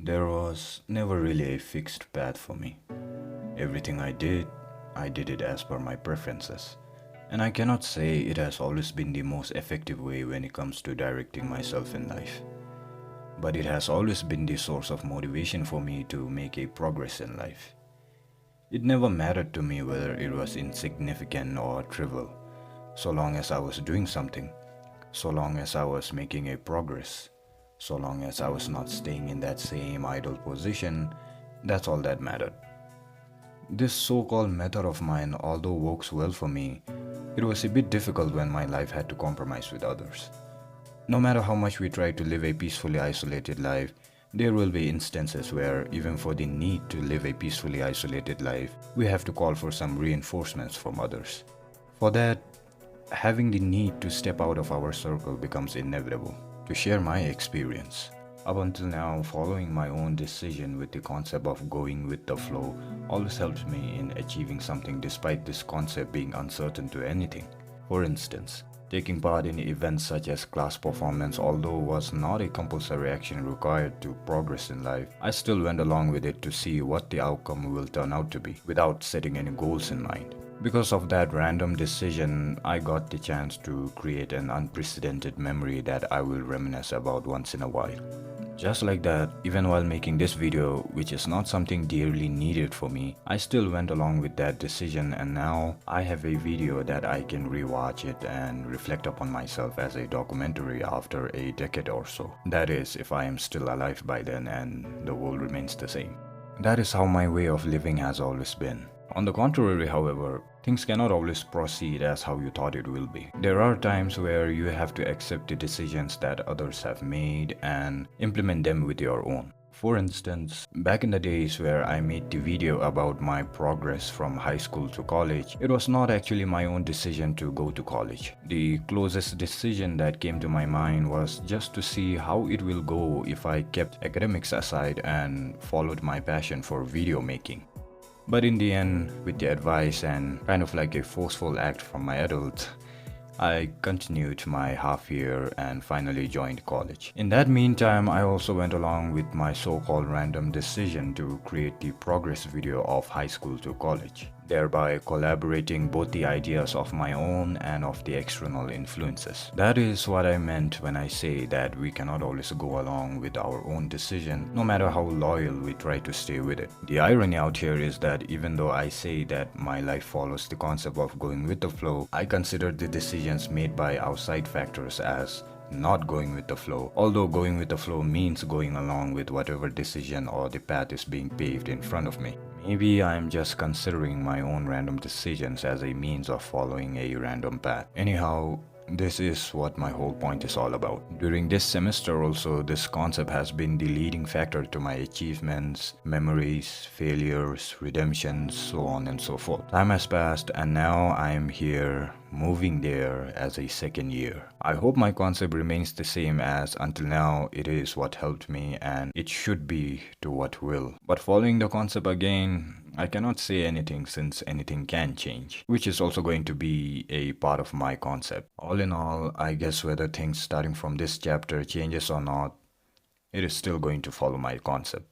There was never really a fixed path for me. Everything I did it as per my preferences. And I cannot say it has always been the most effective way when it comes to directing myself in life. But it has always been the source of motivation for me to make a progress in life. It never mattered to me whether it was insignificant or trivial, so long as I was doing something, so long as I was making a progress, so long as I was not staying in that same idle position, that's all that mattered. This so-called method of mine, although works well for me, it was a bit difficult when my life had to compromise with others. No matter how much we try to live a peacefully isolated life, there will be instances where, even for the need to live a peacefully isolated life, we have to call for some reinforcements from others. For that, having the need to step out of our circle becomes inevitable. To share my experience, up until now, following my own decision with the concept of going with the flow always helps me in achieving something despite this concept being uncertain to anything. For instance, taking part in events such as class performance, although was not a compulsory action required to progress in life, I still went along with it to see what the outcome will turn out to be, without setting any goals in mind. Because of that random decision, I got the chance to create an unprecedented memory that I will reminisce about once in a while. Just like that, even while making this video, which is not something dearly needed for me, I still went along with that decision, and now I have a video that I can rewatch it and reflect upon myself as a documentary after a decade or so. That is, if I am still alive by then and the world remains the same. That is how my way of living has always been. On the contrary, however, things cannot always proceed as how you thought it will be. There are times where you have to accept the decisions that others have made and implement them with your own. For instance, back in the days where I made the video about my progress from high school to college, it was not actually my own decision to go to college. The closest decision that came to my mind was just to see how it will go if I kept academics aside and followed my passion for video making. But in the end, with the advice and kind of like a forceful act from my adults, I continued my half year and finally joined college. In that meantime, I also went along with my so-called random decision to create the progress video of high school to college, thereby collaborating both the ideas of my own and of the external influences. That is what I meant when I say that we cannot always go along with our own decision, no matter how loyal we try to stay with it. The irony out here is that even though I say that my life follows the concept of going with the flow, I consider the decisions made by outside factors as not going with the flow, although going with the flow means going along with whatever decision or the path is being paved in front of me. Maybe I'm just considering my own random decisions as a means of following a random path. Anyhow, this is what my whole point is all about. During this semester also, this concept has been the leading factor to my achievements, memories, failures, redemptions, so on and so forth. Time has passed and now I am here, moving there as a second year. I hope my concept remains the same, as until now it is what helped me and it should be to what will. But following the concept again, I cannot say anything since anything can change, which is also going to be a part of my concept. All in all, I guess whether things starting from this chapter changes or not, it is still going to follow my concept.